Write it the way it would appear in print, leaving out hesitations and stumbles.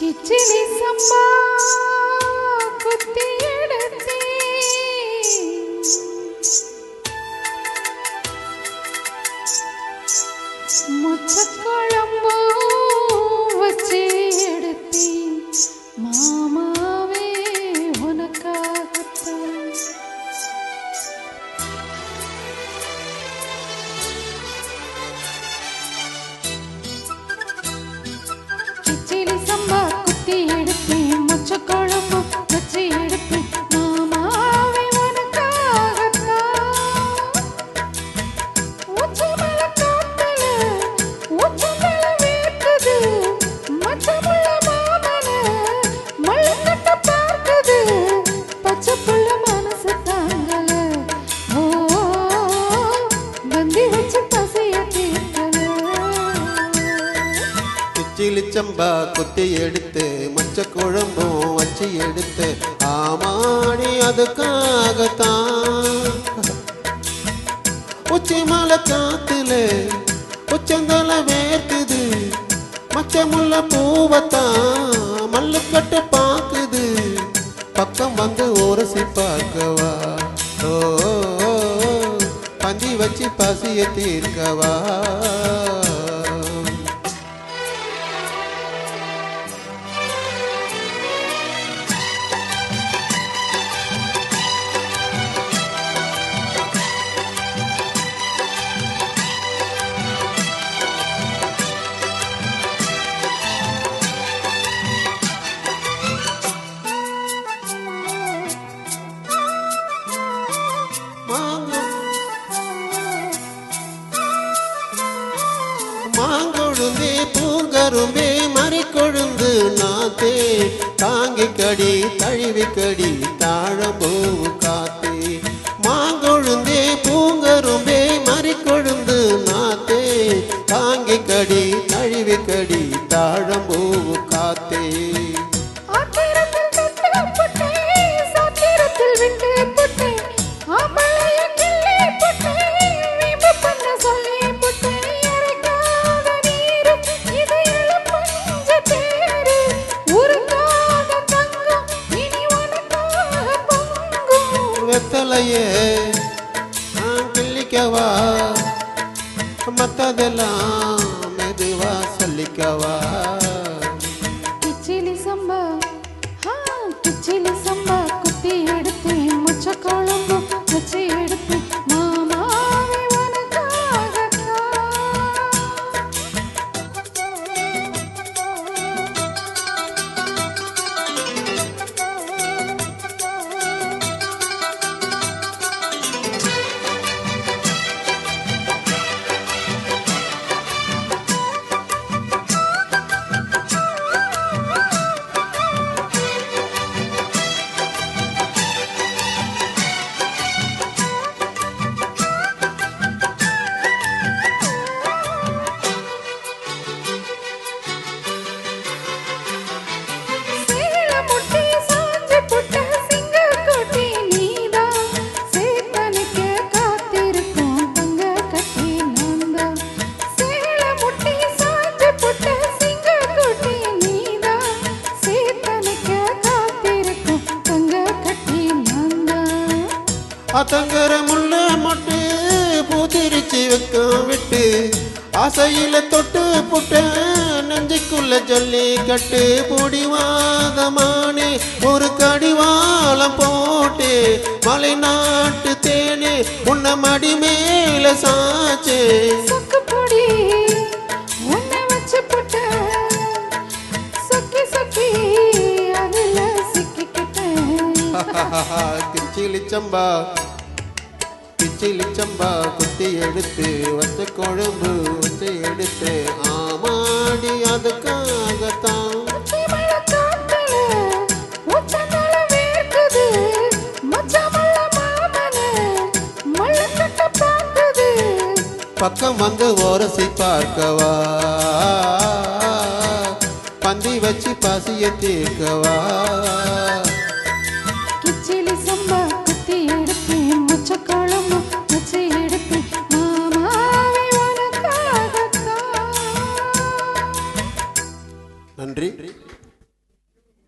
கிச்சிலி சம்பா குத்தி எடுத்தே முச்சக்குழம்பு வச்சு எடுத்தே மாமாவே உனக்காகத்தான். கிச்சிலி சம்பா குத்தி எடுத்தே முச்சக்குழம்பு வச்சு எடுத்தே மாமாவே உனக்காகத்தான். உச்சமல காத்துல உச்சமல வேர்க்குது மச்சமுள்ள மாமன மல்லக்கட்ட பார்க்குது பச்சைப்புள்ள மனசு தாங்கல. ஓ பந்தி வச்சு பசிய தீர்க்கல. கிச்சிலி சம்பா குத்தி எடுத்து மச்ச குழம்பும் வச்சு எடுத்து ஆமாடி அதுக்காகத்தான். உச்சி மலை காத்துல உச்சந்தல வேர்க்குது மச்சமுள்ள பூவத்தான் மல்லுக்கட்டு பாக்குது பக்கம் வந்து உரசி பார்க்கவா. ஓ பந்தி வச்சு பசிய தீர்க்கவா. மாங்கொழுந்தே பூங்கரும்பே மறிக்கொழுந்து நாத்தே தாங்கி கடி தழுவி கடி தாழம்பூவு காத்தே. மாங்கொழுந்தே பூங்கரும்பே மறிக்கொழுந்து நாத்தே தாங்கி கடி தழுவி கடி தாழம்பூவு காத்தே. வெத்தலையே கிள்ளிக்கவா மத்ததெல்லாம் மெதுவா சொல்லிக்கவா. கிச்சிலி சம்பா கிச்சிலி சம்பா குத்தி எடுத்தே முச்சக்குழம்பு வச்சு எடுத்தே மாமாவே உனக்காகத்தான். அத்தங்கர முள்ள மொட்டு பூத்திரிச்சு வைக்க விட்டு ஆசையில தொட்டு புட்ட நெஞ்சுக்குள்ள ஜல்லி கட்டு பொடிவாதமானே ஒரு கடிவாளம் போட்டு மலை நாட்டு தேனே உன்ன மடி மேல சாச்சே. கிச்சிலி சம்பா கிச்சிலி சம்பா குத்தி எடுத்து வச்ச குழம்பு வச்சு எடுத்து ஆமாடி அதுக்காகத்தான். பக்கம் வந்து ஓரசி பார்க்கவா பந்தி வச்சு பசிய தீர்க்கவா. கிச்சிலி சம்பா குத்தி எடுத்தே முச்சக்குழம்பு வச்சு எடுத்தே மாமாவே உனக்காகத்தான். நன்றி.